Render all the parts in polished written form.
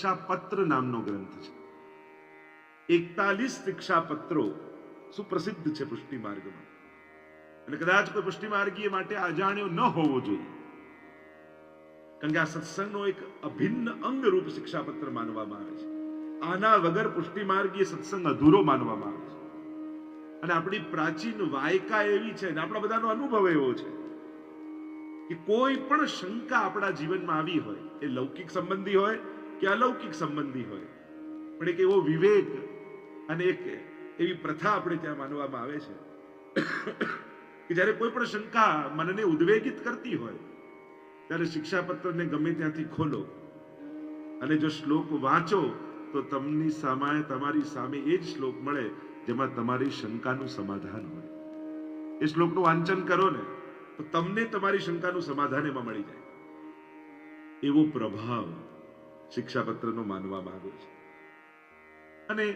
શિક્ષાપત્ર નામનો ગ્રંથ છે. 41 શિક્ષાપત્રો સુપ્રસિદ્ધ છે પુષ્ટિ માર્ગમાં. અને કદાચ કોઈ પુષ્ટિ માર્ગીય માટે અજાણ્યો ન હોવો જોઈએ, કારણ કે આ સત્સંગનો એક અભિન્ન અંગ રૂપ શિક્ષાપત્ર માનવામાં આવે છે. આના વગર પુષ્ટિ માર્ગીય સત્સંગ અધૂરો માનવામાં આવે છે. અને આપણી પ્રાચીન વાયકા એવી છે, આપણા બધાનો અનુભવ એવો છે કે કોઈ પણ શંકા આપણા જીવનમાં આવી હોય, એ લૌકિક સંબંધી હોય કે અલૌકિક સંબંધી હોય, પણ એક એવો વિવેક અને એક એવી પ્રથા આપણે ત્યાં માનવામાં આવે છે કે જ્યારે કોઈ પણ શંકા મનને ઉદ્વેગિત કરતી હોય ત્યારે શિક્ષાપત્રને ગમે ત્યાંથી ખોલો અને જો શ્લોક વાંચો તો તમારી સામે એ જ શ્લોક મળે જેમાં તમારી શંકાનું સમાધાન હોય. એ શ્લોકનું વાંચન કરો ને તો તમને તમારી શંકાનું સમાધાન એમાં મળી જાય. એવો પ્રભાવ શિક્ષાપત્રનો માનવામાં આવ્યો છે. અને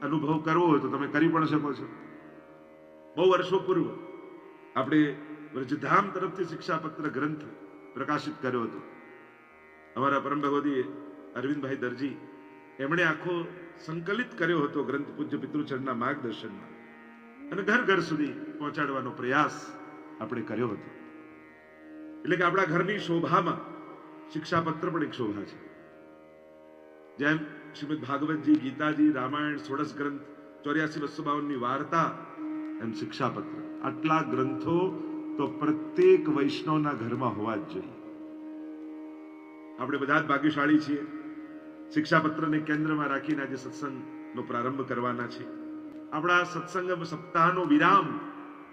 અનુભવ કરવો હોય તો તમે કરી પણ શકો છો. બહુ વર્ષો પૂર્વ આપણે વ્રજધામ તરફથી શિક્ષાપત્ર ગ્રંથ પ્રકાશિત કર્યો હતો. અમારા પરમ ભગવતી અરવિંદભાઈ દરજી એમણે આખો સંકલિત કર્યો હતો ગ્રંથ પૂજ્ય પિતૃચરણના માર્ગદર્શનમાં, અને ઘર ઘર સુધી પહોંચાડવાનો પ્રયાસ આપણે કર્યો હતો. એટલે કે આપણા ઘરની શોભામાં શિક્ષાપત્ર પણ એક શોભા છે. જેમ શ્રીમદ ભાગવતજી, ગીતાજી, રામાયણ, ષોડશ ગ્રંથ, 84-252 ની વાર્તા, એમ શિક્ષાપત્ર. આટલા ગ્રંથો તો પ્રત્યેક વૈષ્ણવના ઘરમાં હોવા જ જોઈએ. આપણે બધા જ ભાગ્યશાળી છીએ. શિક્ષાપત્રને કેન્દ્રમાં રાખીને આજે સત્સંગનો પ્રારંભ કરવાના છે. આપણા સત્સંગ સપ્તાહનો વિરામ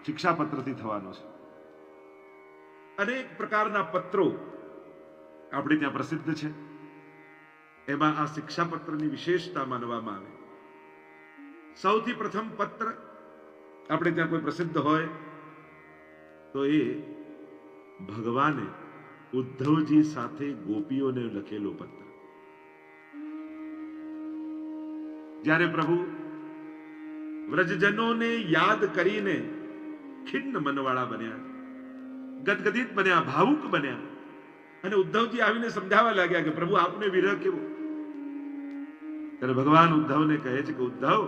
શિક્ષાપત્રથી થવાનો છે. અનેક પ્રકારના પત્રો આપણે ત્યાં પ્રસિદ્ધ છે. એમાં આ શિક્ષાપત્રની વિશેષતા માનવામાં આવે. સૌથી પ્રથમ પત્ર આપણે ત્યાં કોઈ પ્રસિદ્ધ હોય તો એ ભગવાને ઉદ્ધવજી સાથે ગોપીઓને લખેલો પત્ર. જ્યારે પ્રભુ વ્રજજનોને યાદ કરીને ખિન્ન મનવાળા બન્યા, ગદગદિત બન્યા, ભાવુક બન્યા, અને ઉદ્ધવજી આવીને સમજાવવા લાગ્યા કે પ્રભુ આપને વિરહ કેવો. ત્યારે ભગવાન ઉદ્ધવને કહે છે કે ઉદ્ધવ,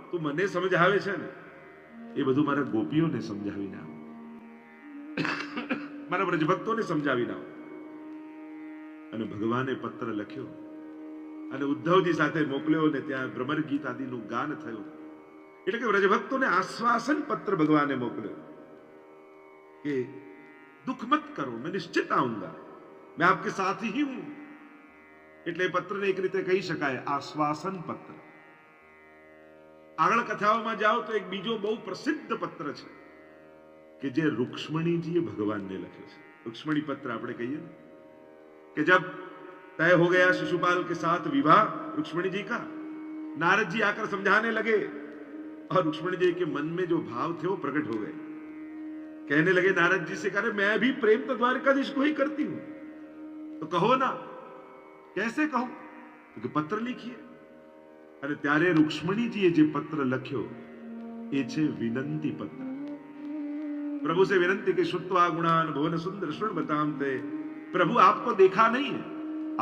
તું મને સમજાવે છે ને એ બધું મારા ગોપીઓને સમજાવીને આવ, મારા વ્રજભક્તોને સમજાવીને આવ. અને ભગવાને પત્ર લખ્યો અને ઉદ્ધવજી સાથે મોકલ્યો, અને ત્યાં ભ્રમર ગીત આદિનું ગાન થયું. એટલે કે વ્રજભક્તોને આશ્વાસન પત્ર ભગવાને મોકલ્યો કે દુઃખ મત કરો, મેં નિશ્ચિત આઉંગા, મેં આપકે સાથ ही हूं. એટલે એ પત્રને એક રીતે કહી શકાય આશ્વાસન પત્ર. આગળ કથાઓમાં જાઓ તો એક બીજો બહુ પ્રસિદ્ધ પત્ર છે કે જે રૂક્ષ્મણીજીએ ભગવાનને લખ્યો છે. રૂક્ષ્મણી પત્ર આપણે કહીએ कि जब तय हो गया शिशुपाल के साथ विवाह रुक्ष्मणी जी का, नारद जी आकर समझाने लगे और रुक्ष्मणी जी के मन में जो भाव थे वो प्रकट हो गए. कहने लगे नारद जी से, करे मैं भी प्रेम तो द्वारकाधीश को ही करती हूं, तो कहो ना. कैसे कहूं? तो पत्र लिखिए. અને ત્યારે રૂક્ષ્મણીજીએ જે પત્ર લખ્યો એ છે વિનંતી પત્ર. प्रभु से विनंती के शुत्वा गुणान भुवन सुंदर शृण्वताम ते. प्रभु आपको देखा नहीं है,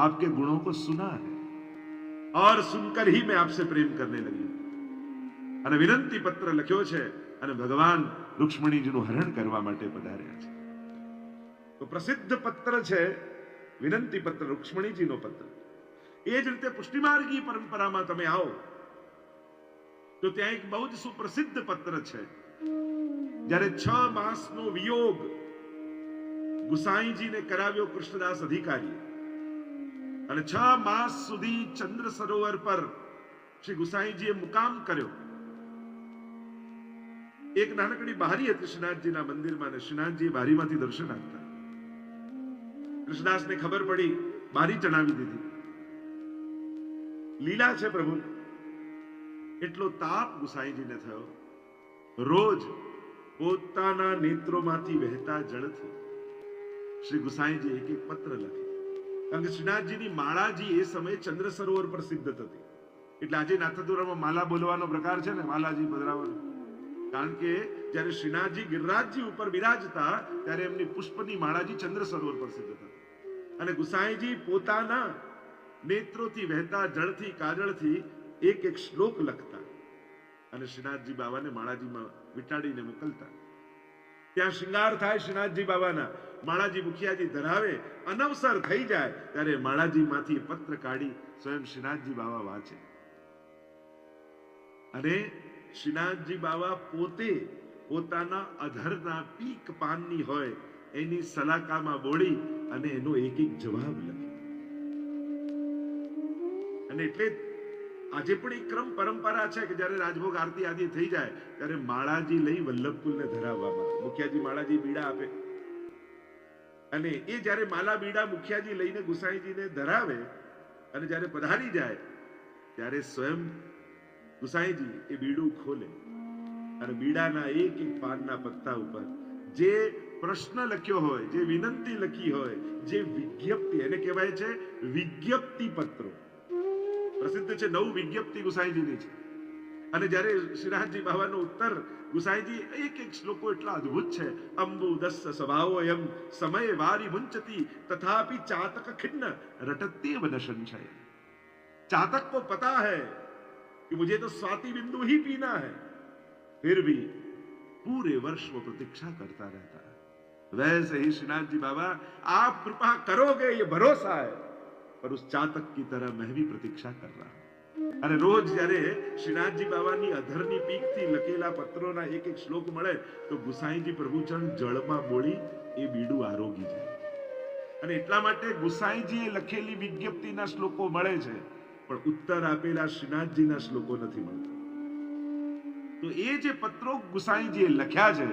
आपके गुणों को सुना है और सुनकर ही मैं आपसे प्रेम करने लगी. અને વિનંતી પત્ર લખ્યો છે અને ભગવાન રૂક્ષ્મણીજીનું હરણ કરવા માટે પધાર્યા છે. તો પ્રસિદ્ધ પત્ર છે વિનંતી પત્ર, રૂક્ષ્મણીજીનો પત્ર. એ જ રીતે પુષ્ટિમાર્ગી પરંપરામાં તમે આવો તો ત્યાં એક બહુ જ સુપ્રસિદ્ધ પત્ર છે. જ્યારે 6 માસનો વિયોગ ગુસાઈજીને કરાવ્યો કૃષ્ણદાસ અધિકારી, અને 6 માસ સુધી ચંદ્ર સરોવર પર શ્રી ગુસાઈજીએ મુકામ કર્યો. એક નાનકડી બારી હતી શ્રીનાથજીના મંદિરમાં, અને શ્રીનાથજી બારીમાંથી દર્શન આપતા. કૃષ્ણદાસને ખબર પડી, બારી ચણાવી દીધી. લીલા છે પ્રભુ. એટલો તાપ ગુસાઈજીને થયો. રોજ પોતાના નેત્રોમાંથી વહેતા જળથી શ્રી ગુસાઈજી એક એક પત્ર લખે. કારણ કે શ્રીનાથજીની માળાજી એ સમયે ચંદ્ર સરોવર પર સિદ્ધ થતી. એટલે આજે નાથદ્વારામાં માલા બોલવાનો પ્રકાર છે ને, માલાજી પધરાવાનો. કારણ કે જ્યારે શ્રીનાથજી ગિરિરાજજી ઉપર બિરાજતા ત્યારે એમની પુષ્પની માળાજી ચંદ્ર સરોવર પર સિદ્ધ થતી. અને ગુસાઈજી પોતાના નેત્રોથી વહેતા જળથી કાજળથી એક એક શ્લોક લખતા અને શ્રીનાથજી બાબાને માળાજીમાં વીંટાડીને મોકલતા. ત્યાં શૃંગાર થાય શ્રીનાથજી બાબાના, માળાજી મુખિયાજી ધરાવે, અનવસર થઈ જાય ત્યારે માળાજીમાંથી પત્ર કાઢી સ્વયં શ્રીનાથજી બાબા વાંચે અને શ્રીનાથજી બાબા પોતે પોતાના અધરના પીક પાનની હોય એની સલાકામાં બોળી અને એનો એક એક જવાબ લખે. અને એટલે આજે પણ એક ક્રમ પરંપરા છે કે જ્યારે રાજભોગ આરતી આદિ થઈ જાય ત્યારે માળાજી લઈ વલ્લભકુલને ધરાવવામાં, મુખિયાજી માળાજી બીડા આપે અને એ જ્યારે માલા બીડા મુખિયાજી લઈને ગુસાઈજીને ધરાવે અને જ્યારે પધારી જાય ત્યારે સ્વયં ગુસાઈજી એ બીડું ખોલે અને બીડાના એક એક પાનના પત્તા ઉપર જે પ્રશ્ન લખ્યો હોય, જે વિનંતી લખી હોય, જે વિજ્ઞપ્તિ, એને કહેવાય છે વિજ્ઞપ્તિ પત્રો. પ્રસિદ્ધ છે 9 વિજ્ઞપ્તિ ગુસાઈજીની છે. અને જ્યારે શ્રીનાથજી બાબાનો ઉત્તર ગુસાઈજી એક એક શ્લોકો એટલા અદ્ભુત છે. અંબુ દસ સ્વભાવોયમ સમય વારી મુંચતી તથાપि ચાતક ખિન્ન રટत्येव न संशय. चातक को पता है कि मुझे तो स्वाति बिंदु ही पीना है, फिर भी पूरे वर्ष वो प्रतीक्षा करता रहता है. वैसे ही श्रीनाथजी बाबा आप कृपा करोगे ये भरोसा है, पर उस चातक की तरह मैं भी प्रतीक्षा कर रहा हूं. અને રોજ જ્યારે શ્રીનાથજી બાબાની અધરની પીકથી લખેલા પત્રોના એક એક શ્લોક મળે તો ગુસાઈજી પ્રભુચરણ જળમાં બોળી એ બીડું આરોગી જાય. અને એટલા માટે ગુસાઈજીએ લખેલી વિજ્ઞપ્તિના શ્લોકો મળે છે પણ ઉત્તર આપેલા શ્રીનાથજીના શ્લોકો નથી મળતા. તો એ જે પત્રો ગુસાઈજીએ લખ્યા છે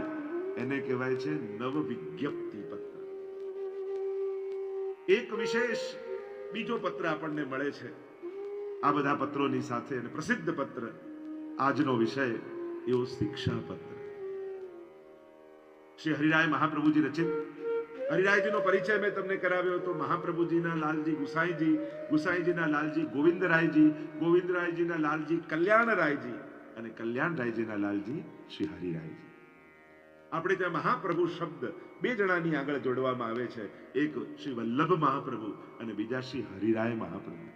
એને કહેવાય છે નવ વિજ્ઞપ્તિ પત્ર. એક વિશેષ બીજો પત્ર આપણને મળે છે આ બધા પત્રોની સાથે, અને પ્રસિદ્ધ પત્ર આજનો વિષય એવો શિક્ષા પત્ર. શ્રી હરિરાય મહાપ્રભુજી રચિત. હરિરાયજીનો પરિચય મેં તમને કરાવ્યો તો મહાપ્રભુજીના લાલજી ગુસાઈજી, ગુસાઈજીના લાલજી ગોવિંદરાયજી, ગોવિંદરાયજીના લાલજી કલ્યાણરાયજી અને કલ્યાણરાયજીના લાલજી શ્રી હરિરાયજી. આપણે ત્યાં મહાપ્રભુ શબ્દ 2 જણાની આગળ જોડવામાં આવે છે. એક શ્રી વલ્લભ મહાપ્રભુ અને બીજા શ્રી હરિરાય મહાપ્રભુ.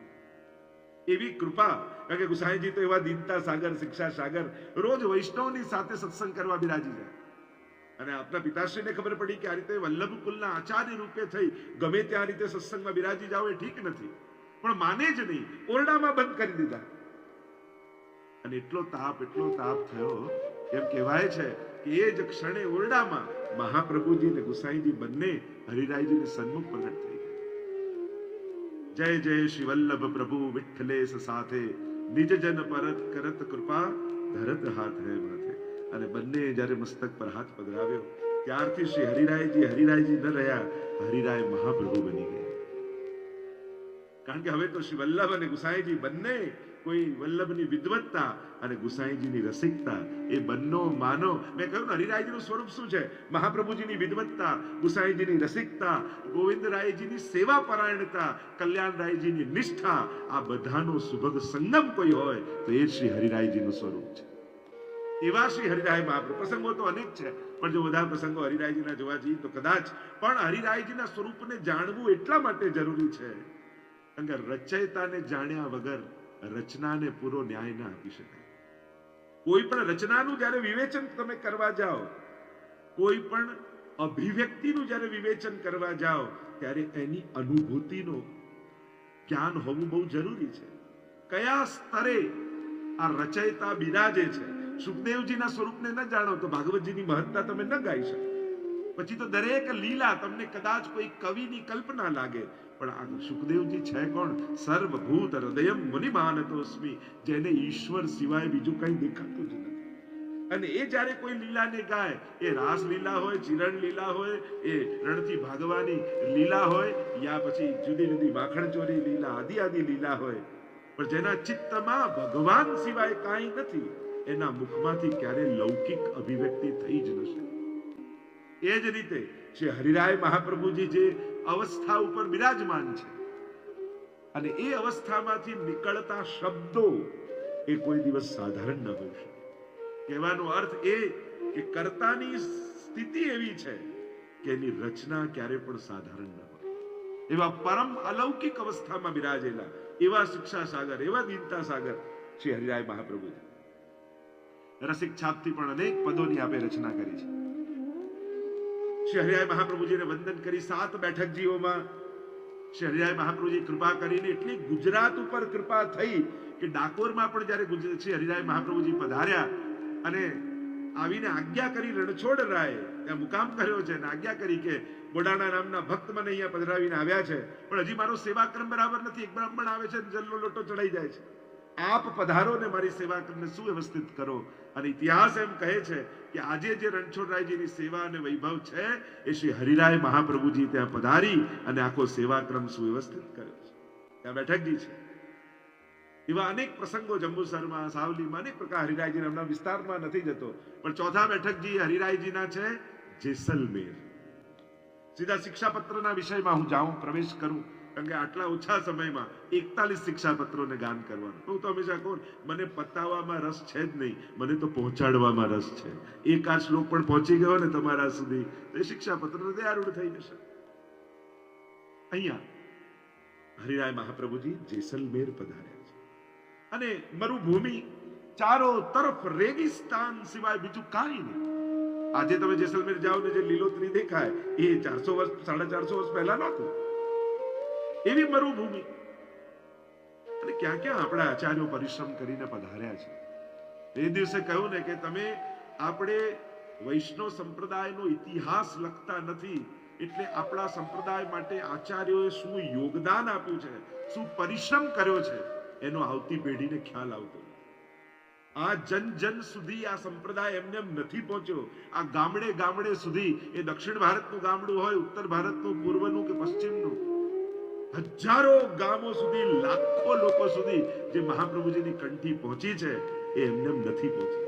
એવી કૃપા, કારણ કે ગુસાઈજી તો એવા દીનતા સાગર, શિક્ષા સાગર, રોજ વૈષ્ણવની સાથે સત્સંગ કરવા બિરાજી જાય. અને આપના પિતાશ્રીને ખબર પડી કે આ રીતે વલ્લભ કુલના આચાર્ય રૂપે થઈ ગમે ત્યાં રીતે સત્સંગમાં બિરાજી જાવ એ ઠીક નથી, પણ માને જ નહીં, ઓરડામાં બંધ કરી દીધા. અને એટલો તાપ થયો, એમ કહેવાય છે કે એ જ ક્ષણે ઓરડામાં મહાપ્રભુજી અને ગુસાઈજી બંને હરિરાયજીને સન્મુખ પ્રગટ થઈ ગયા. જય જય શ્રી વલ્લભ પ્રભુ વિઠ્ઠલેશ સાથે નિજ જન પરત કરત કૃપા ધરત હાથ હે માથે. અને બંને જ્યારે મસ્તક પર હાથ પધરાવ્યો ત્યારથી શ્રી હરિરાયજી ન રહ્યા, હરિરાય મહાપ્રભુ બની ગયા. કારણ કે હવે તો શ્રી વલ્લભ અને ગુસાઈજી બંને કોઈ વલ્લભની વિદ્વત્તા અને ગુસાઈજીની રસિકતા એ બંનો માનો. મેં કહ્યું ને હરિરાયજીનું સ્વરૂપ શું છે? મહાપ્રભુજીની વિદ્વત્તા, ગુસાઈજીની રસિકતા, ગોવિંદરાયજીની સેવા પરાયણતા, કલ્યાણરાયજીની નિષ્ઠા, આ બધાનો સુભગ સંગમ કોઈ હોય તો એ શ્રી હરિરાયજીનું સ્વરૂપ છે. એવા શ્રી હરિરાય મહાપ્રભુ. પ્રસંગો તો અનેક છે પણ જો બધા પ્રસંગો હરિરાયજીના જોવા જઈએ તો કદાચ પણ હરિરાયજીના સ્વરૂપને જાણવું એટલા માટે જરૂરી છે કારણ કે રચયિતાને જાણ્યા વગર રચનાને પૂરો ન્યાય ના આપી શકાય. કોઈ પણ રચનાનું જ્યારે વિવેચન તમે કરવા જાઓ, કોઈ પણ અભિવ્યક્તિનું જ્યારે વિવેચન કરવા જાઓ ત્યારે એની અનુભૂતિનો જ્ઞાન હોવું બહુ જરૂરી છે. કયા સ્તરે આ રચયિતા બિરાજે છે. સુખદેવજીના સ્વરૂપને ન જાણો તો ભાગવતજીની મહત્તા તમે ન ગાઈ શકો. પછી તો દરેક લીલા તમને કદાચ કોઈ કવિની કલ્પના લાગે, પણ આ સુખદેવજી છે કોણ? સર્વભૂત હૃદયમ મુનિમાનતોસ્મિ, જેને ઈશ્વર સિવાય બીજું કંઈ દેખાતું જ નથી. અને એ જ્યારે કોઈ લીલાને ગાય, એ રાસ લીલા હોય, ચિરણ લીલા હોય, એ રણથી ભાગવાની લીલા હોય, યા પછી જુદી જુદી માખણ ચોરી લીલા, આદિ લીલા હોય, પણ જેના ચિત્તમાં ભગવાન સિવાય કાંઈ નથી, એના મુખમાંથી ક્યારે લૌકિક અભિવ્યક્તિ થઈ જ ન શકે. એ જ રીતે શ્રી હરિરાય મહાપ્રભુજી જે અવસ્થા ઉપર બિરાજમાન છે અને એ અવસ્થામાંથી નીકળતા શબ્દો એ કોઈ દિવસ સાધારણ ન હોઈ શકે. કહેવાનો અર્થ એ કે કર્તાની સ્થિતિ એવી છે કે એની રચના ક્યારે પણ સાધારણ ન હોય. એવા પરમ અલૌકિક અવસ્થામાં બિરાજેલા એવા શિક્ષા સાગર, એવા દીનતા સાગર શ્રી હરિરાય મહાપ્રભુજી. રસિક છાપથી પણ અનેક પદોની આપે રચના કરી છે. શ્રી હરિરાય મહાપ્રભુજીને વંદન કરી 7 બેઠકજીઓમાં શ્રી હરિરાય મહાપ્રભુજી કૃપા કરીને એટલી ગુજરાત ઉપર કૃપા થઈ કે ડાકોરમાં પણ જયારે શ્રી હરિરાય મહાપ્રભુજી પધાર્યા અને આવીને આજ્ઞા કરી, રણછોડ રાય ત્યાં મુકામ કર્યો છે અને આજ્ઞા કરી કે બોડાણા નામના ભક્ત મને અહીંયા પધરાવીને આવ્યા છે, પણ હજી મારો સેવાક્રમ બરાબર નથી. એક બ્રાહ્મણ આવે છે, જલનો લોટો ચડાઈ જાય છે. આપ પધારો ને મારી સેવાક્રમને સુવ્યવસ્થિત કરો. અને ઇતિહાસ એમ કહે છે કે આજે જે રણછોડરાયજીની સેવા અને વૈભવ છે એ શ્રી હરિરાય મહાપ્રભુજી ત્યાં પધારી અને આખો સેવાક્રમ સુવ્યવસ્થિત કર્યો છે. ત્યાં બેઠકજી છે. એવા અનેક પ્રસંગો જંબુસરમાં, સાવલીમાં અનેક પ્રકાર હરિરાયજીના, હમણાં વિસ્તારમાં નથી જતો, પણ ચોથા બેઠકજી હરિરાયજીના છે જેસલમેર. સીધા શિક્ષાપત્રના વિષયમાં હું જાઉં, પ્રવેશ કરું, કારણ કે આટલા ઓછા સમયમાં 41 શિક્ષાપત્રોને ગાન કરવાનું. હું તો હંમેશા કહું, મને પતાવવામાં રસ છે જ નહીં, મને તો પહોંચાડવામાં રસ છે. એક આ શ્લોક પણ પહોંચી ગયો ને તમારા સુધી તો શિક્ષાપત્ર હૃદયારૂઢ થઈ જશે. અહીંયા હરિરાય મહાપ્રભુજી જેસલમેર પધાર્યા છે અને મરુભૂમિ, ચારો તરફ રેગિસ્તાન સિવાય બીજું કાંઈ નહીં. આજે તમે જેસલમેર જાઓ ને જે લીલોતરી દેખાય એ 400 વર્ષ, 450 વર્ષ પહેલા નહોતું. એવી મરુભૂમિ. અને ક્યાં ક્યાં આપણા આચાર્યો પરિશ્રમ કરીને પધાર્યા છે. એ દિવસે કહ્યું ને કે તમે, આપણે વૈષ્ણવ સંપ્રદાયનો ઇતિહાસ લખતા નથી, એટલે આપણા સંપ્રદાય માટે આચાર્યોએ શું યોગદાન આપ્યું છે, શું પરિશ્રમ કર્યો છે, એનો આવતી પેઢીને ખ્યાલ આવતો. આ જન જન સુધી આ સંપ્રદાય એમને નથી પહોંચ્યો. આ ગામડે ગામડે સુધી, એ દક્ષિણ ભારતનું ગામડું હોય, ઉત્તર ભારતનું, પૂર્વનું કે પશ્ચિમનું, હજારો ગામો સુધી, લાખો લોકો સુધી જે મહાપ્રભુજીની કંઠી પહોંચી છે એ એમને નથી પહોંચી.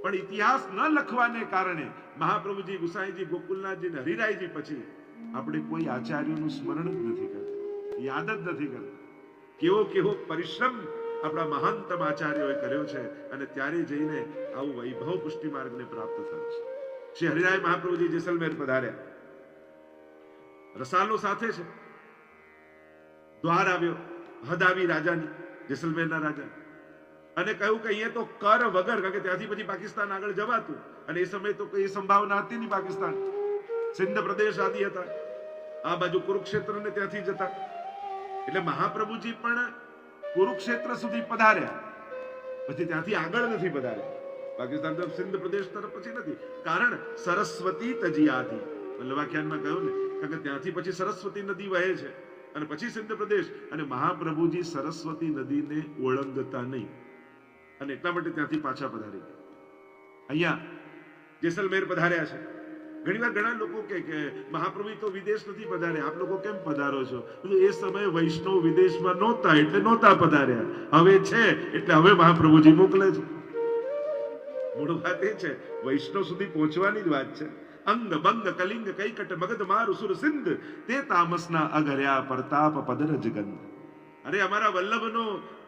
પણ ઇતિહાસ ન લખવાને કારણે મહાપ્રભુજી, ગુસાઈજી, ગોકુલનાથજી ને હરિરાયજી પછી આપણે કોઈ આચાર્યોનું સ્મરણ જ નથી કરતા, યાદ જ નથી કરતા. કેવો કેવો પરિશ્રમ આપણા મહાનતમ આચાર્યોએ કર્યો છે અને ત્યારે જઈને આવું વૈભવ પુષ્ટિ માર્ગને પ્રાપ્ત થયું છે. શ્રી હરિરાય મહાપ્રભુજી જેસલમેર પધાર્યા. રસાલો સાથે છે. દ્વાર આવ્યો, હદ આવી રાજાની, જેસલમેરના રાજા, અને કહ્યું કે અહીંયા તો કર વગર, કારણ કે ત્યાંથી પછી પાકિસ્તાન આગળ જવાતું અને એ સમયે તો કઈ સંભાવના હતી નહીં. પાકિસ્તાન, સિંધ પ્રદેશ આદિ હતા, આ બાજુ કુરુક્ષેત્ર ને ત્યાંથી જતા. એટલે મહાપ્રભુજી પણ કુરુક્ષેત્ર સુધી પધાર્યા, પછી ત્યાંથી આગળ નથી પધાર્યા. પાકિસ્તાન તરફ, સિંધ પ્રદેશ તરફ પછી નથી. કારણ સરસ્વતી તજી આધી, વલ્લભાખ્યાનમાં કહ્યું ને, કારણ કે ત્યાંથી પછી સરસ્વતી નદી વહે છે અને પછી સિંધ પ્રદેશ, અને મહાપ્રભુજી સરસ્વતી નદીને ઓળંગતા નહીં અને એટલા માટે ત્યાંથી પાછા પધારી ગયા. અહીંયા જેસલમેર પધાર્યા છે. ઘણીવાર ઘણા લોકો કે મહાપ્રભુ તો વિદેશ નથી પધાર્યા, આપ લોકો કેમ પધારો છો? એ સમયે વૈષ્ણવ વિદેશમાં નહોતા એટલે નહોતા પધાર્યા, હવે છે એટલે હવે મહાપ્રભુજી મોકલે છે. મૂળ વાત એ છે, વૈષ્ણવ સુધી પહોંચવાની જ વાત છે. અંગ બંગ કલિંગ કૈકટ મગધ મારુ સુર સિંધ, તે તામસના અગર્યા પ્રતાપ પદરજ ગંધ. અરે અમારા વલ્લભનો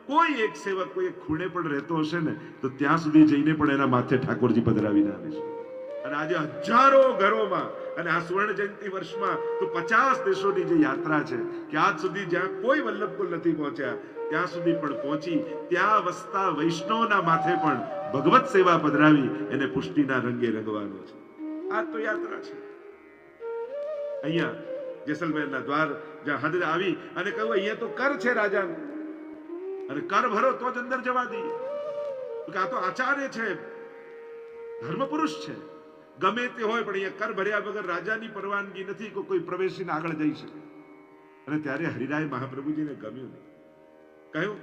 કોઈ એક સેવક કોઈ એક ખૂણે પણ રહેતો હશે ને તો ત્યાં સુધી જઈને પણ એના માથે ઠાકોરજી પધરાવીને આવે છે. અને આજે હજારો ઘરોમાં, અને આ સુવર્ણ જયંતિ વર્ષમાં તો 50 દેશોની જે યાત્રા છે કે આજ સુધી જ્યાં કોઈ વલ્લભકુલ નથી પહોંચ્યા ત્યાં સુધી પણ પહોંચી, ત્યાં વસતા વૈષ્ણવના માથે પણ ભગવત સેવા પધરાવી એને પુષ્ટિના રંગે રંગવાનો છે. આ તો યાત્રા છે. અહીંયા જેસલમેરના દ્વાર જ્યાં હદ આવી અને કહ્યું અહીંયા તો કર છે રાજાનું, અને કર ભરો તો જ અંદર જવા દઈએ. આ તો આચાર્ય છે, ધર્મ પુરુષ છે, ગમે તે હોય, પણ અહીંયા કર ભર્યા વગર રાજાની પરવાનગી નથી કે કોઈ પ્રવેશીને આગળ જઈ શકે. અને ત્યારે હરિરાય મહાપ્રભુજીને ગમ્યું નહીં. કહ્યું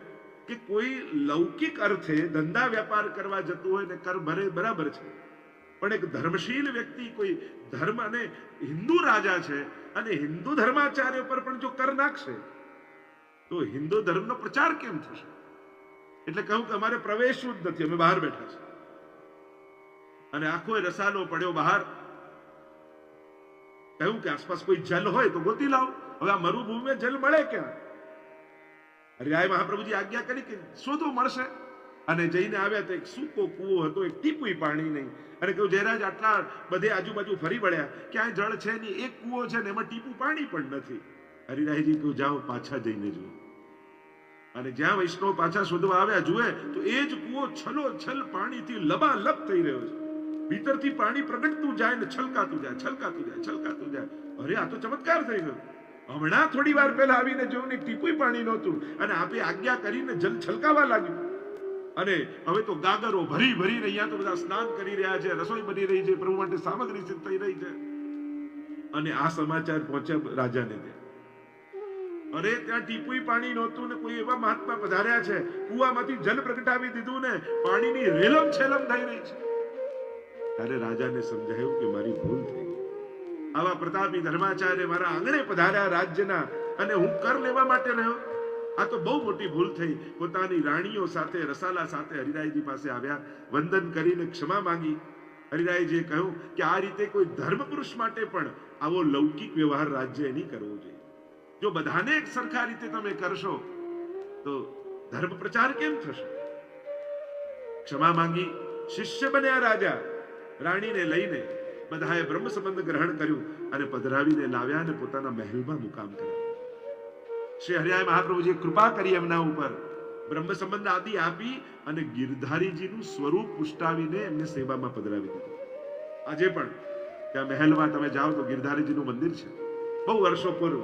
કે કોઈ લૌકિક અર્થે ધંધા વેપાર કરવા જતું હોય ને કર ભરે બરાબર છે, પણ એક ધર્મશીલ વ્યક્તિ, કોઈ ધર્મ, અને હિન્દુ રાજા છે અને હિન્દુ ધર્માચાર્ય પર પણ જો કર નાખશે તો હિન્દુ ધર્મનો પ્રચાર કેમ થશે? એટલે કહ્યું કે અમારે પ્રવેશવું જ નથી, અમે બહાર બેઠા છે. અને આખો રસાલો પડ્યો બહાર. કહ્યું કે આસપાસ કોઈ જલ હોય તો ગોતી લાવો. હવે આ મરુભૂમિમાં જલ મળે ક્યાં? હરિરાય મહાપ્રભુજી આજ્ઞા કરી કે શોધો, મળશે. અને જઈને આવ્યા તો એક સૂકો કૂવો હતો, એક ટીપુય પાણી નહીં. અને કહ્યું જયરાજ આટલા બધે આજુબાજુ ફરી વળ્યા, ક્યાંય જળ છે નહીં, એક કૂવો છે ને એમાં ટીપું પાણી પણ નથી. હરિરાયજી કહ્યું જાઓ પાછા જઈને જુઓ. અને જ્યાં વૈષ્ણવ પાછા શોધવા આવ્યા જુએ તો એ જ કૂવો છલોછલ પાણીથી લબાલબ થઈ રહ્યો છે. ભીતરથી પાણી પ્રગટતું જાય ને છલકાતું જાય, છલકાતું જાય, છલકાતું જાય. અરે આ તો ચમત્કાર થઈ ગયો. હમણાં થોડી વાર પહેલા આવીને જોયું ને ટીપુય પાણી નહોતું અને આપે આજ્ઞા કરીને જલ છલકાવા લાગ્યું. અને હવે તો ગાગરો ભરી ભરીને અહીંયા તો બધા સ્નાન કરી રહ્યા છે, રસોઈ બની રહી છે, પ્રભુ માટે સામગ્રી સિદ્ધ થઈ રહી છે. અને આ સમાચાર પહોંચ્યા રાજાને ત્યાં. અરે ત્યાં ટીપુય પાણી નહોતું ને કોઈ એવા મહાત્મા પધાર્યા છે, કુવામાંથી જલ પ્રગટાવી દીધું ને પાણીની રેલમ છેલમ થઈ રહી છે. ત્યારે રાજાને સમજાયું કે મારી ભૂલ થઈ ગઈ. આવા પ્રતાપી ધર્માચાર્ય મારા આંગણે પધાર્યા રાજ્યના અને હું કર લેવા માટે રહ્યો. આ તો બહુ મોટી ભૂલ થઈ. પોતાની રાણીઓ સાથે રસાલા સાથે હરિરાયજી પાસે આવ્યા, વંદન કરીને ક્ષમા માંગી. હરિરાયજીએ કહ્યું કે આ રીતે કોઈ ધર્મ પુરુષ માટે પણ આવો લૌકિક વ્યવહાર રાજ્ય નહીં કરવો જોઈએ. જો બધાને એક સરખા રીતે તમે કરશો તો ધર્મ પ્રચાર કેમ થશે? ક્ષમા માંગી, શિષ્ય બન્યા રાજા. રાણીને લઈને બધાએ બ્રહ્મ સંબંધ ગ્રહણ કર્યું અને પધરાવીને લાવ્યા અને પોતાના મહેલમાં મુકામ કર્યા. શ્રી હરિરાય મહાપ્રભુજીએ કૃપા કરી એમના ઉપર, બ્રહ્મ સંબંધ આદિ આપી અને ગિરધારીજીનું સ્વરૂપ પુષ્ટાવીને એમને સેવામાં પધરાવી દીધું. આજે પણ ત્યાં મહેલમાં તમે જાઓ તો ગિરધારીજીનું મંદિર છે. બહુ વર્ષો પૂર્વ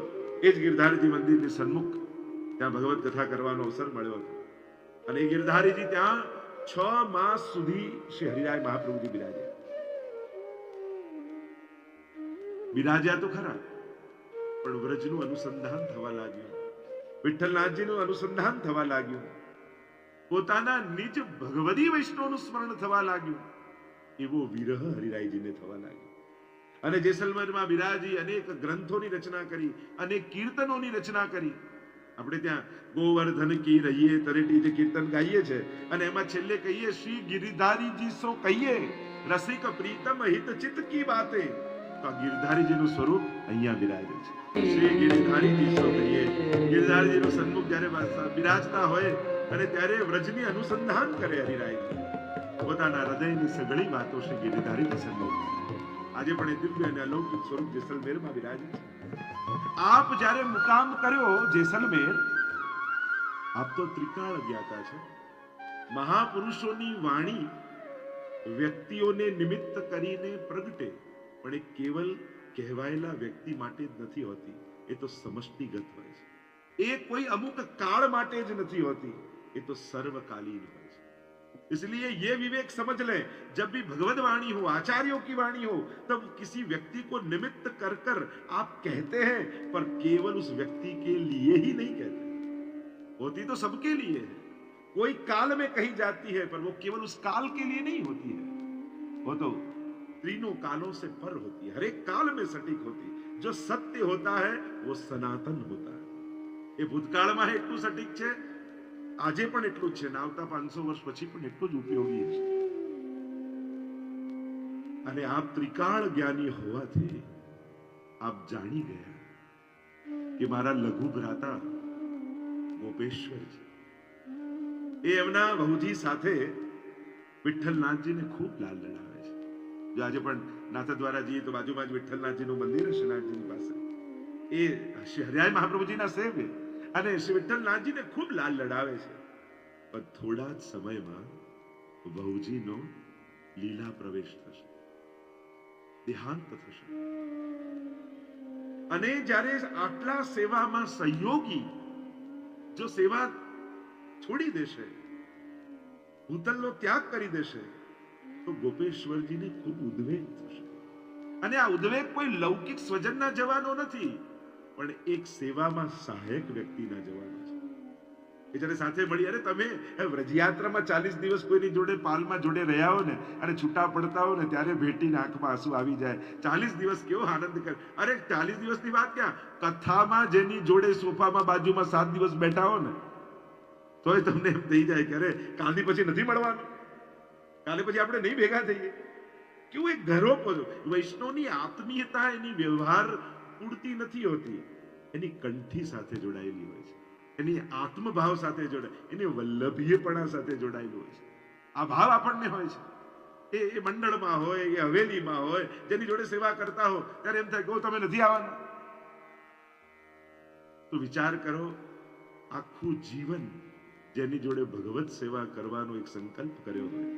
એ જ ગિરધારીજી મંદિરની સન્મુખ ત્યાં ભગવત કથા કરવાનો અવસર મળ્યો હતો. અને એ ગિરધારીજી ત્યાં 6 માસ સુધી શ્રી હરિરાય મહાપ્રભુજી બિરાજ્યા તો ખરા, પણ વ્રજનું અનુસંધાન થવા લાગ્યું, વિઠ્ઠલનાથજીનું અનુસંધાન થવા લાગ્યું, પોતાના નિજ ભગવદી વૈષ્ણવનું સ્મરણ થવા લાગ્યું. એવો વિરહ હરિરાયજીને થવા લાગ્યો. અને જેસલમેરમાં બિરાજી અનેક ગ્રંથોની રચના કરી, અનેક કીર્તનોની રચના કરી. આપણે ત્યાં ગોવર્ધન કી રહીએ તરેટી જે કીર્તન ગાઈએ છે અને એમાં છેલ્લે કહીએ શ્રી ગિરધારીજી સો કહીએ રસિક પ્રીતમ હિત ચિત્ત કી બાતે. તો ગિરધારીજીનું સ્વરૂપ અહીંયા બિરાજે છે. શ્રી ગિરધારીજી સો કહીએ. ગિરધારીજીનું સન્મુખ જ્યારે બિરાજતા હોય અને ત્યારે વ્રજની અનુસંધાન કરે હરિરાયજી. પોતાના હૃદયની સઘળી વાતો શ્રી ગિરધારીજી સન્મુખ. આજે પણ એ દિવ્ય અને અલૌકિક સ્વરૂપ જેસલમેરમાં બિરાજે છે. આપ જ્યારે મુકામ કર્યો જેસલમેર, આપ તો ત્રિકાળ જ્ઞાતા છે. મહાપુરુષોની વાણી વ્યક્તિઓને નિમિત્ત કરીને પ્રગટે, પણ એ કેવલ કહેવાયેલા વ્યક્તિ માટે જ નથી હોતી. એ તો સમષ્ટિગત હોય છે. એ કોઈ અમુક કાળ માટે જ નથી હોતી, એ તો સર્વકાलीन હોય છે. इसलिए ये विवेक समझ ले, जब भी भगवत वाणी हो, आचार्यों की वाणी हो, तब किसी व्यक्ति को निमित्त कर कर आप कहते हैं, पर केवल उस व्यक्ति के लिए ही नहीं कहते. होती तो सबके लिए है. कोई काल में कही जाती है, पर वो केवल उस काल के लिए नहीं होती है. वो तो तीनों कालों से पर होती है, हर एक काल में सटीक होती है. जो सत्य होता है वो सनातन होता है. ये भूतकाळમાં એટલું સટીક છે, આજે પણ એટલું જ છે, આવતા 500 વર્ષ પછી પણ એટલું જ ઉપયોગી છે. અને આપ ત્રિકાળ જ્ઞાની હોવાથી આપ જાણી ગયા કે મારા લઘુ ભ્રાતા ગોપેશ્વર છે એ એમના બહુજી સાથે વિઠ્ઠલનાથજીને ખૂબ લાલ લડાવે છે. જો આજે પણ નાથદ્વારા જઈએ તો બાજુમાં જ વિઠ્ઠલનાથજીનું મંદિર છે શ્રીનાથજીની પાસે. એ શ્રી હરિરાય મહાપ્રભુજીના સેવ્ય અને શ્રી વિઠ્ઠલનાથજીને ખૂબ લાલ લડાવે છે. પણ થોડા જ સમયમાં બહુજીનો લીલા પ્રવેશ થશે, દેહાંત થશે. અને જ્યારે આટલા સેવામાં સહયોગી જો સેવા છોડી દેશે, ભૂતલનો ત્યાગ કરી દેશે, તો ગોપેશ્વરજીને ખૂબ ઉદ્વેગ થશે. અને આ ઉદ્વેગ કોઈ લૌકિક સ્વજનના જવાનો નથી, પણ એક સેવામાં સહાયક વ્યક્તિના જવાનો છે. એ જ્યારે સાથે મળી, અરે તમે વ્રજયાત્રામાં 40 દિવસ કોઈની જોડે પાલમાં જોડે રહ્યા હો ને અને છૂટા પડતા હો ને, ત્યારે ભેટીને આંખમાં આંસુ આવી જાય. 40 દિવસ કેવો આનંદ કરે. અરે 40 દિવસની વાત ક્યાં, કથામાં જેની જોડે સોફામાં બાજુમાં 7 દિવસ બેઠા હો ને, તોય તમને એમ થઈ જાય કે અરે કાલની પછી નથી મળવાનું, કાલે પછી આપણે નહીં ભેગા થઈએ. કેવું એક ઘરોપો. વૈષ્ણવની આત્મીયતા એની વ્યવહાર પૂરતી નથી હોતી, એની કંઠી સાથે જોડાયેલી હોય છે, એની આત્મભાવ સાથે જોડાય, એની વલ્લભીયપણા સાથે જોડાયેલું હોય છે. આ ભાવ આપણને હોય છે. એ મંડળમાં હોય, એ હવેલીમાં હોય, જેની જોડે સેવા કરતા હો, ત્યારે એમ થાય કે તમે નથી આવવાના. તો વિચાર કરો, આખું જીવન જેની જોડે ભગવત સેવા કરવાનો એક સંકલ્પ કર્યો હોય,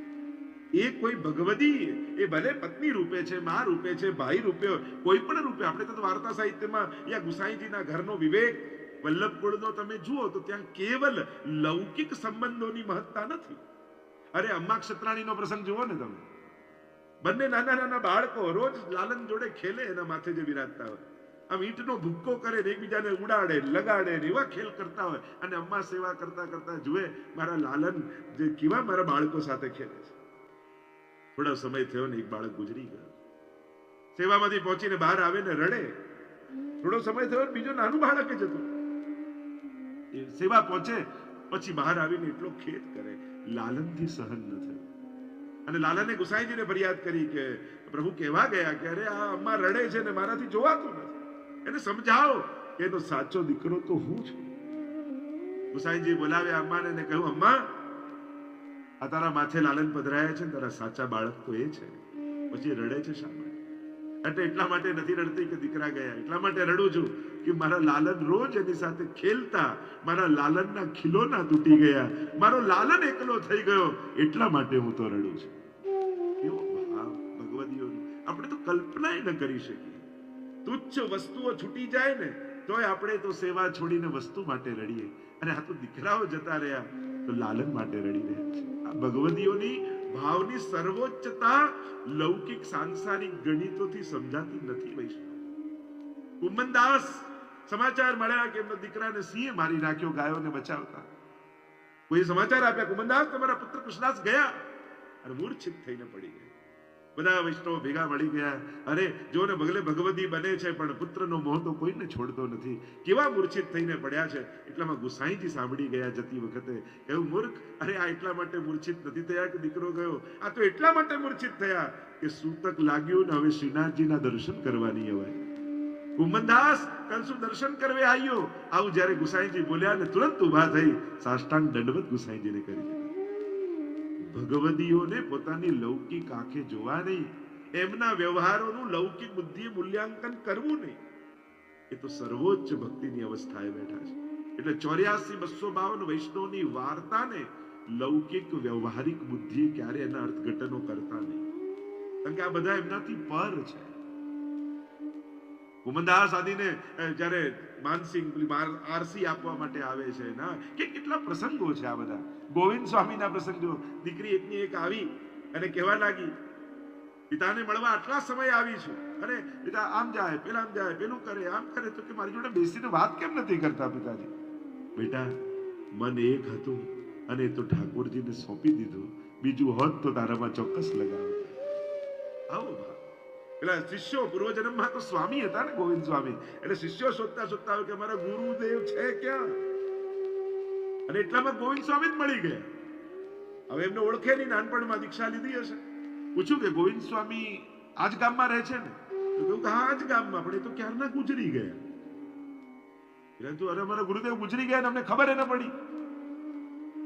એ કોઈ ભગવદી, એ ભલે પત્ની રૂપે છે, મા રૂપે છે, ભાઈ રૂપે, કોઈ પણ રૂપે. આપણે તો વાર્તા સાહિત્યમાં યા ગુસાઈજીના ઘરનો વિવેક, વલ્લભકુળનો તમે જુઓ તો ત્યાં કેવલ લૌકિક સંબંધોની મહત્તા નથી. અરે અમ્મા ક્ષત્રાણીનો પ્રસંગ જુઓ ને તમે, બંને નાના નાના બાળકો રોજ લાલન જોડે ખેલે, એના માથે જે વિરાજતા હોય, આમ ઈંટનો ભૂક્કો કરે ને એકબીજાને ઉડાડે લગાડે ને એવા ખેલ કરતા હોય, અને અમ્મા સેવા કરતા કરતા જુએ મારા લાલન જે કેવા મારા બાળકો સાથે ખેલે છે. થોડો સમય થયો ને એક બાળક ગુજરી ગયો. સેવામાંથી પહોંચીને બહાર આવે ને રડે. થોડો સમય થયો બીજો નાનું બાળક જતું. સેવા પહોંચે પછી બહાર આવીને એટલો ખેદ કરે, લાલનથી સહન ન થયું. અને લાલને ગુસાઈજીને ફરિયાદ કરી કે પ્રભુ કહેવા ગયા કે અરે આ અમ્મા રડે છે ને મારાથી જોવાતું નથી, એને સમજાવો કે એનો સાચો દીકરો તો હું છું. ગુસાઈજી બોલાવ્યા અમ્માને ને કહ્યું, અમ્મા આ તારા માથે લાલન પધરાયા છે, તારા સાચા બાળક તો એ છે, પછી રડે છે શા માટે? એટલે એટલા માટે નથી રડતી કે દીકરા ગયા, એટલા માટે રડું છું કે મારા લાલન રોજ એની સાથે ખેલતા, મારા લાલનના ખીલોના તૂટી ગયા, મારો લાલન એકલો થઈ ગયો, એટલા માટે હું તો રડું છું. એવો ભાવ ભગવદીઓનો આપણે તો કલ્પના ન કરી શકીએ. તુચ્છ વસ્તુઓ છૂટી જાય ને તોય આપણે તો સેવા છોડીને વસ્તુ માટે રડીએ, અને આ તો દીકરાઓ જતા રહ્યા તો લાલન માટે રડી રહ્યા છે. આ ભગવદીઓની ભાવની સર્વોચ્ચતા લૌકિક સાંસારિક ગણિતોથી સમજાતી નથી. વૈષ્ણવ કુંમનદાસ સમાચાર મળ્યા કે એમના દીકરાને સિંહે મારી નાખ્યો ગાયોને બચાવતા. કોઈ સમાચાર આપ્યા, કુંમનદાસ તમારા પુત્ર કૃષ્ણદાસ ગયા, અને મૂર્છિત થઈને પડી ગયા. બધા વૈષ્ણવ ભેગા મળી ગયા. અરે જો ને બગલે ભગવદી બને છે પણ પુત્રનો મોહ તો કોઈને છોડતો નથી, કેવા મૂર્છિત થઈને પડ્યા છે. એટલામાં ગુસાઈજી સાંભળી ગયા જતી વખતે, એવું મૂર્ખ, અરે આ એટલા માટે મૂર્છિત નથી થયા કે દીકરો ગયો, આ તો એટલા માટે મૂર્છિત થયા કે સૂતક લાગ્યું ને હવે શ્રીનાથજીના દર્શન કરવાની અવાય. કુંમનદાસ કંસુ દર્શન કરવે આવ્યો, આવું જ્યારે ગુસાઈજી બોલ્યા ને તુરંત ઉભા થઈ સાષ્ટાંગ દંડવત ગુસાઈજીને કરી દીધા. ભગવદીઓને પોતાની લૌકિક આંખે જોવા નહીં, એમના વ્યવહારોનું લૌકિક બુદ્ધિએ મૂલ્યાંકન કરવું નહીં, એ તો સર્વોચ્ચ ભક્તિની અવસ્થાએ બેઠા છે. એટલે 84,252 વૈષ્ણવની વાર્તાને લૌકિક વ્યવહારિક બુદ્ધિએ ક્યારે એના અર્થઘટનો કરતા નહીં, કારણ કે આ બધા એમનાથી પર છે. કુંમનદાસ આદિને જ્યારે માનસિંહ આરસી આપવા માટે આવે છે ના, કે કેટલા પ્રસંગો છે આ બધા. ગોવિંદ સ્વામીના પ્રસંગો, દીકરી એકની એક આવી અને કહેવા લાગી, પિતાને મળવા આટલા સમય આવી છું, અરે પિતા આમ જાય, પેલા આમ જાય, પેલું કરે, આમ કરે, તો કે મારી જોડે બેસીને વાત કેમ નથી કરતા પિતાજી? બેટા મન એક હતું અને તો ઠાકોરજીને સોંપી દીધું, બીજું હોત તો તારામાં ચોક્કસ લગાવ. આવો ભાવ. પેલા શિષ્યો પૂર્વજન્મમાં તો સ્વામી હતા ને ગોવિંદ સ્વામી, એટલે શિષ્યો શોધતા શોધતા કે મારા ગુરુદેવ છે ક્યાં, અને એટલામાં ગોવિંદ સ્વામી જ મળી ગયા. હવે એમને ઓળખે નહીં, નાનપણમાં દીક્ષા લીધી હશે. પૂછ્યું કે ગોવિંદ સ્વામી આ જ ગામમાં રહે છે ને? તો કહ્યું કે હા આ જ ગામમાં, પણ એ તો ક્યારના ગુજરી ગયા. એટલે અરે મારા ગુરુદેવ ગુજરી ગયા ને અમને ખબર ન પડી.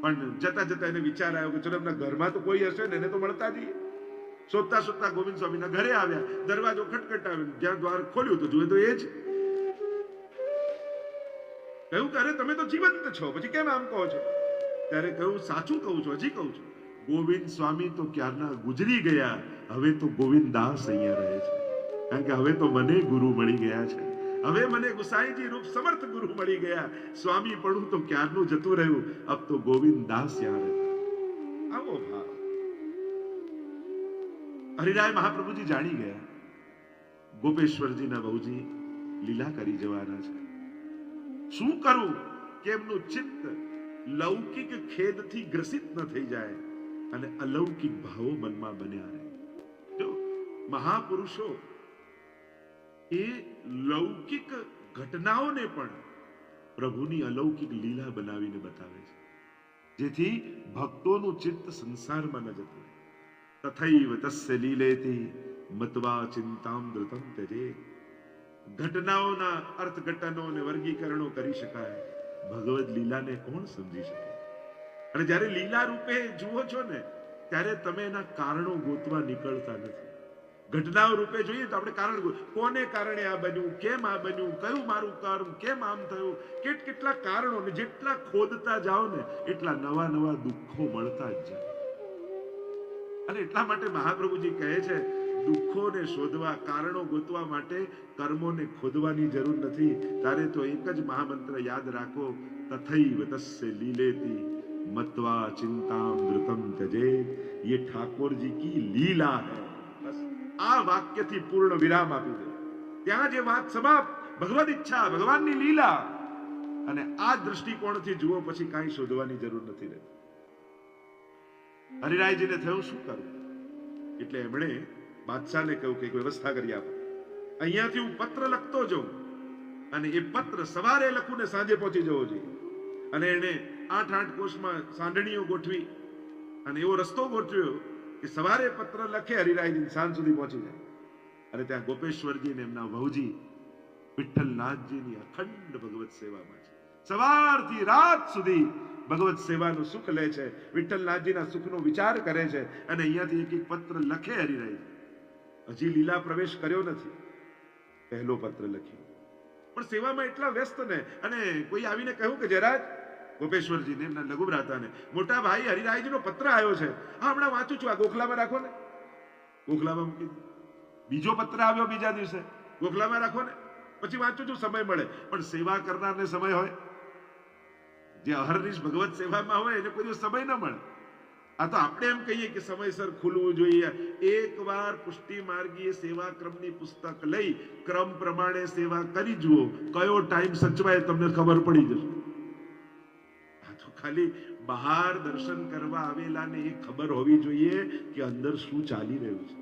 પણ જતા જતા એને વિચાર આવ્યો કે ચલો એમના ઘરમાં તો કોઈ હશે ને, એને તો મળતા જઈએ. શોધતા શોધતા ગોવિંદ સ્વામીના ઘરે આવ્યા, દરવાજો ખટખટાવ્યો, જ્યાં દ્વાર ખોલ્યું તો જુએ તો એ જ. કહ્યું કે અરે તમે તો જીવંત છો, પછી કેમ આમ કહો છો? ત્યારે કહ્યું સાચું કહું છું, હજી કહું છું, ગોવિંદ સ્વામી તો ક્યારના ગુજરી ગયા, હવે તો ગોવિંદ દાસ અહીંયા રહે છે, કારણ કે હવે તો મને ગુરુ મળી ગયા છે, હવે મને ગુસાઈજી રૂપ સમર્થ ગુરુ મળી ગયા. સ્વામી પડું તો ક્યારનું જતું રહ્યું, અબ તો ગોવિંદ દાસ યહાં રહેતા. આવો ભાવ. હરિરાય મહાપ્રભુજી જાણી ગયા ગોપેશ્વરજીના બહુજી લીલા કરી જવાના છે. શું કરું કે એમનું ચિત્ત લૌકિક ખેદથી ગ્રસિત ન થઈ જાય અને અલૌકિક ભાવો મનમાં બન્યા રહે. જો મહાપુરુષો એ લૌકિક ઘટનાઓને પણ પ્રભુની અલૌકિક લીલા બનાવીને બતાવે છે, જેથી ભક્તોનું ચિત્ત સંસારમાં ન જતું. તથૈવ તસ્ય લીલેતિ મત્વા ચિંતામ ધૃતમ ત્યજે. ઘટનાઓના અર્થઘટનો અને વર્ગીકરણો કરી શકાય, ભગવદ લીલાને કોણ સમજી શકે? અને જ્યારે લીલા રૂપે જુઓ છો ને ત્યારે તમે એના કારણો ગોતવા નીકળતા નથી. ઘટનાઓ રૂપે જોઈએ તો આપણે કારણ, કોને કારણે આ બન્યું, કેમ આ બન્યું, કયું મારું કર્મ, કેમ આમ થયું, કેટલા કારણો, ને જેટલા ખોદતા જાઓ ને એટલા નવા નવા દુઃખો મળતા જ જાય. અને એટલા માટે મહાપ્રભુજી કહે છે, દુઃખોને શોધવા, કારણો ગોતવા માટે કર્મોને ખોદવાની જરૂર નથી. તારે તો એક જ મહામંત્ર યાદ રાખો, તથૈવ તસ્ય લીલેતી મત્વા ચિંતામૃતમ ત્યજેત. ये ठाकुर जी की लीला है. બસ આ વાક્યથી પૂર્ણ વિરામ આપી દે. ત્યાં જે વાત સમાપ્ત, ભગવદ ઈચ્છા, ભગવાનની લીલા, અને આ દ્રષ્ટિકોણથી જુઓ, પછી કાંઈ શોધવાની જરૂર નથી રહેતી. હરિરાયજીને થયું શું કરું, એટલે એમણે બાદશાહને કહ્યું કે વ્યવસ્થા કરી આપો. અહીંયાથી હું પત્ર લખતો જાઉં, અને એ પત્ર સવારે લખું ને સાંજે પહોંચી જવો જોઈએ. અને એને 8 કોષમાં સાંઢણીઓ ગોઠવી અને એવો રસ્તો ગોઠવ્યો કે સવારે પત્ર લખે હરિરાયજી, સાંજ સુધી પહોંચી જાય. અને ત્યાં ગોપેશ્વરજી ને એમના વહુજી વિઠ્ઠલનાથજીની અખંડ ભગવત સેવામાં છે. સવારથી રાત સુધી ભગવત સેવાનું સુખ લે છે, વિઠ્ઠલનાથજીના સુખનો વિચાર કરે છે. અને અહીંયાથી એક પત્ર લખે હરિરાયજી. હજી લીલા પ્રવેશ કર્યો નથી, પહેલો પત્ર લખ્યો, પણ સેવામાં એટલા વ્યસ્ત ને. અને કોઈ આવીને કહ્યું કે જયરાજ, ગોપેશ્વરજીને એમના લઘુ ભ્રાતાને, મોટા ભાઈ હરિરાયજીનો પત્ર આવ્યો છે, હા હમણાં વાંચું છું, આ ગોખલામાં રાખો ને. ગોખલામાં મૂકી દો. બીજો પત્ર આવ્યો બીજા દિવસે, ગોખલામાં રાખો ને, પછી વાંચું છું, સમય મળે. પણ સેવા કરનારને સમય હોય? જે અહર્નિશ ભગવત સેવામાં હોય એને કોઈ દિવસ સમય ન મળે. આ તો આપણે એમ કહીએ કે સમયસર ખુલવું જોઈએ. એકવાર પુષ્ટિ માર્ગીય સેવા ક્રમની પુસ્તક લઈ ક્રમ પ્રમાણે સેવા કરી જુઓ, કયો ટાઈમ સચવાય તમને ખબર પડી જશે. આ તો ખાલી બહાર દર્શન કરવા આવેલાને એ ખબર હોવી જોઈએ કે અંદર શું ચાલી રહ્યું છે.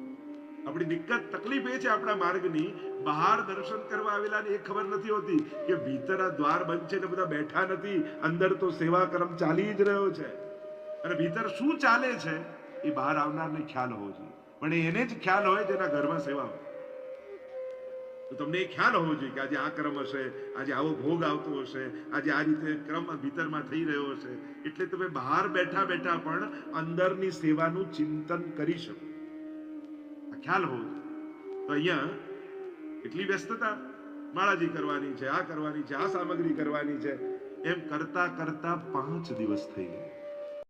આપણી દિક્કત, તકલીફ એ છે આપણા માર્ગની, બહાર દર્શન કરવા આવેલાને એ ખબર નથી હોતી કે ભીતર આ દ્વાર બંધ છે ને બધા બેઠા નથી, અંદર તો સેવા ક્રમ ચાલી જ રહ્યો છે. અને ભીતર શું ચાલે છે એ બહાર આવનારને ખ્યાલ હોવો જોઈએ. પણ એને જ ખ્યાલ હોય જેના ઘરમાં સેવા હોય. તો તમને એ ખ્યાલ હોવો જોઈએ કે આજે આ ક્રમ હશે, આજે આવો ભોગ આવતો હશે, આજે આ રીતે ક્રમ ભીતરમાં થઈ રહ્યો હશે. એટલે તમે બહાર બેઠા બેઠા પણ અંદરની સેવાનું ચિંતન કરી શકો, આ ખ્યાલ હોવો જોઈએ. તો અહીંયા એટલી વ્યસ્તતા, માળાજી કરવાની છે, આ કરવાની છે, આ સામગ્રી કરવાની છે, એમ કરતા કરતા 5 દિવસ થઈ ગયા.